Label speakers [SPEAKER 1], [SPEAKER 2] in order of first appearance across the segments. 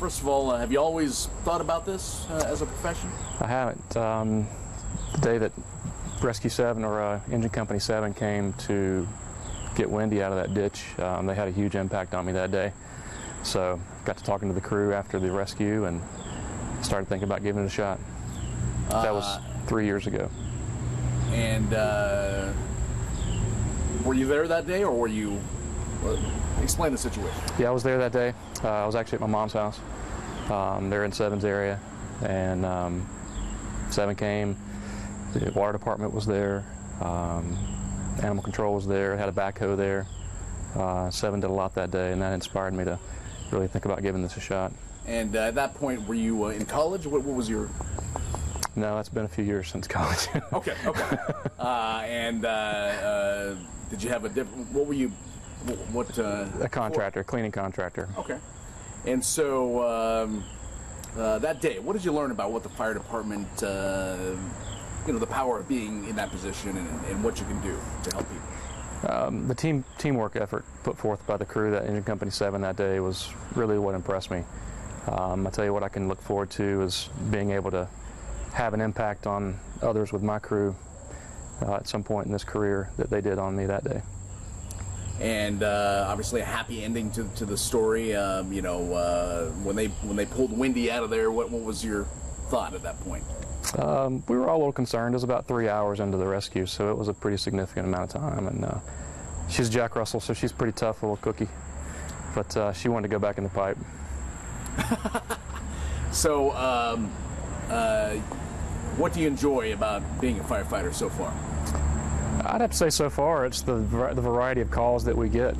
[SPEAKER 1] first of all, have you always thought about this as a profession?
[SPEAKER 2] I haven't. The day that Rescue 7 or Engine Company 7 came to get Windi out of that ditch, they had a huge impact on me that day. So got to talking to the crew after the rescue and started thinking about giving it a shot. That was 3 years ago.
[SPEAKER 1] And were you there that day, or were you... explain the situation.
[SPEAKER 2] Yeah, I was there that day. I was actually at my mom's house. They're in 7's area, and 7 came. The water department was there. Animal control was there. Had a backhoe there. 7 did a lot that day, and that inspired me to really think about giving this a shot. And
[SPEAKER 1] at that point, were you in college? What was your...
[SPEAKER 2] No, it's been a few years since college.
[SPEAKER 1] Okay. Did you have a different... What were you...
[SPEAKER 2] a contractor, cleaning contractor.
[SPEAKER 1] Okay. And so that day, what did you learn about what the fire department, the power of being in that position and what you can do to help people?
[SPEAKER 2] The teamwork effort put forth by the crew at Engine Company 7 that day was really what impressed me. I tell you what I can look forward to is being able to have an impact on others with my crew at some point in this career that they did on me that day.
[SPEAKER 1] And obviously a happy ending to the story. When they pulled Windi out of there, what was your thought at that point?
[SPEAKER 2] We were all a little concerned. It was about 3 hours into the rescue, so it was a pretty significant amount of time. And she's Jack Russell, so she's a pretty tough little cookie. But she wanted to go back in the pipe.
[SPEAKER 1] So, what do you enjoy about being a firefighter so far?
[SPEAKER 2] I'd have to say so far it's the variety of calls that we get.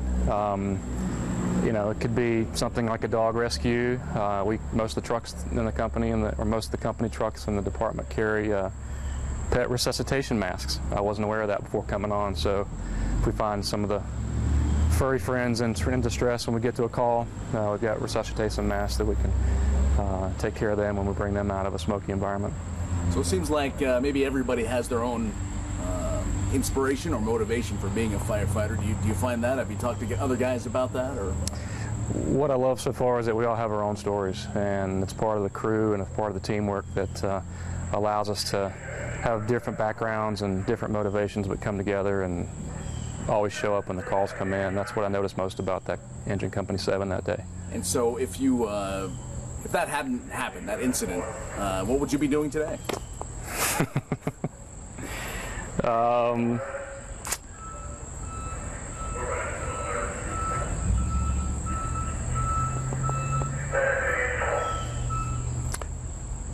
[SPEAKER 2] It could be something like a dog rescue. Most of the trucks in the company or most of the company trucks in the department carry pet resuscitation masks. I wasn't aware of that before coming on, so if we find some of the furry friends in distress when we get to a call, we've got resuscitation masks that we can take care of them when we bring them out of a smoky environment.
[SPEAKER 1] So it seems like maybe everybody has their own inspiration or motivation for being a firefighter. Do you find that? Have you talked to other guys about that? Or
[SPEAKER 2] what I love so far is that we all have our own stories, and it's part of the crew and it's part of the teamwork that allows us to have different backgrounds and different motivations, but come together and always show up when the calls come in. That's what I noticed most about that Engine Company 7 that day.
[SPEAKER 1] And so if that hadn't happened, that incident, what would you be doing today?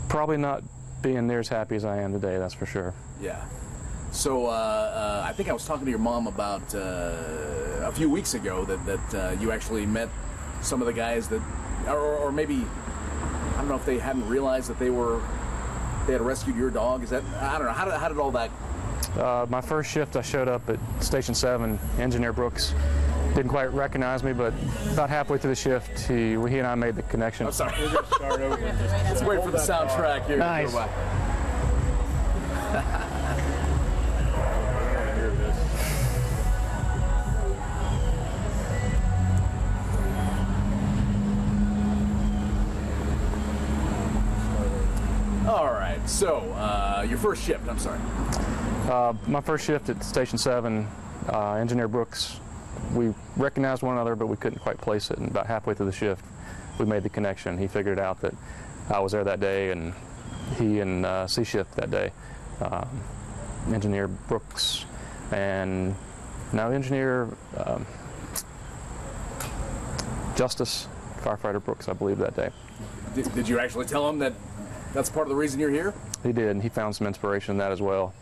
[SPEAKER 2] Probably not being near as happy as I am today, that's for sure.
[SPEAKER 1] Yeah. So I think I was talking to your mom about a few weeks ago that you actually met some of the guys that, or maybe, I don't know if they hadn't realized that they had rescued your dog. Is that, I don't know, how did all that?
[SPEAKER 2] My first shift, I showed up at Station 7. Engineer Brooks didn't quite recognize me, but about halfway through the shift, he and I made the connection.
[SPEAKER 1] I'm sorry. We'll just start over. Let's wait for the soundtrack here.
[SPEAKER 2] Nice.
[SPEAKER 1] All right, so your first shift, I'm sorry.
[SPEAKER 2] My first shift at Station 7, Engineer Brooks, we recognized one another, but we couldn't quite place it, and about halfway through the shift, we made the connection. He figured out that I was there that day, and he in C shift that day. Engineer Brooks and now Engineer Justice Firefighter Brooks, I believe, that day.
[SPEAKER 1] Did you actually tell him that that's part of the reason you're here?
[SPEAKER 2] He did, and he found some inspiration in that as well,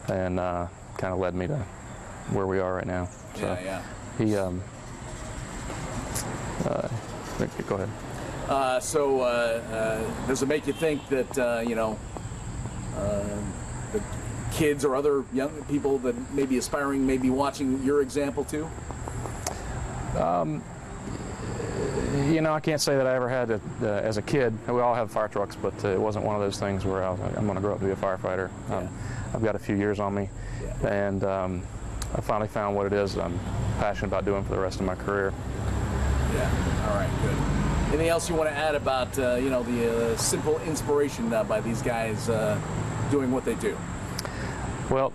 [SPEAKER 2] and kind of led me to where we are right now. So
[SPEAKER 1] yeah.
[SPEAKER 2] He, go ahead.
[SPEAKER 1] Does it make you think that, the kids or other young people that may be aspiring may be watching your example too?
[SPEAKER 2] I can't say that I ever had it as a kid. We all have fire trucks, but it wasn't one of those things where I'm going to grow up to be a firefighter.
[SPEAKER 1] Yeah.
[SPEAKER 2] I've got a few years on me, and I finally found what it is that I'm passionate about doing for the rest of my career.
[SPEAKER 1] Yeah, all right, good. Anything else you want to add about the simple inspiration by these guys doing what they do?
[SPEAKER 2] Well,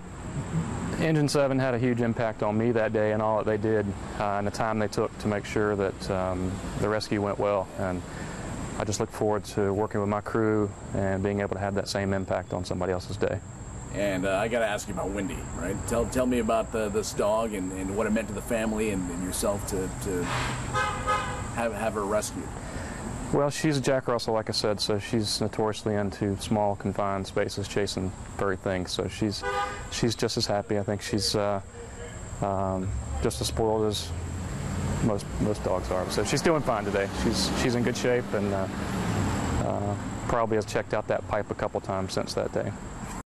[SPEAKER 2] Engine 7 had a huge impact on me that day and all that they did and the time they took to make sure that the rescue went well. And I just look forward to working with my crew and being able to have that same impact on somebody else's day.
[SPEAKER 1] And I got to ask you about Windi, right? Tell me about this dog and what it meant to the family and yourself to have her rescued.
[SPEAKER 2] Well, she's a Jack Russell, like I said, so she's notoriously into small, confined spaces, chasing furry things. So she's just as happy. I think she's just as spoiled as most dogs are. So she's doing fine today. She's in good shape and probably has checked out that pipe a couple times since that day.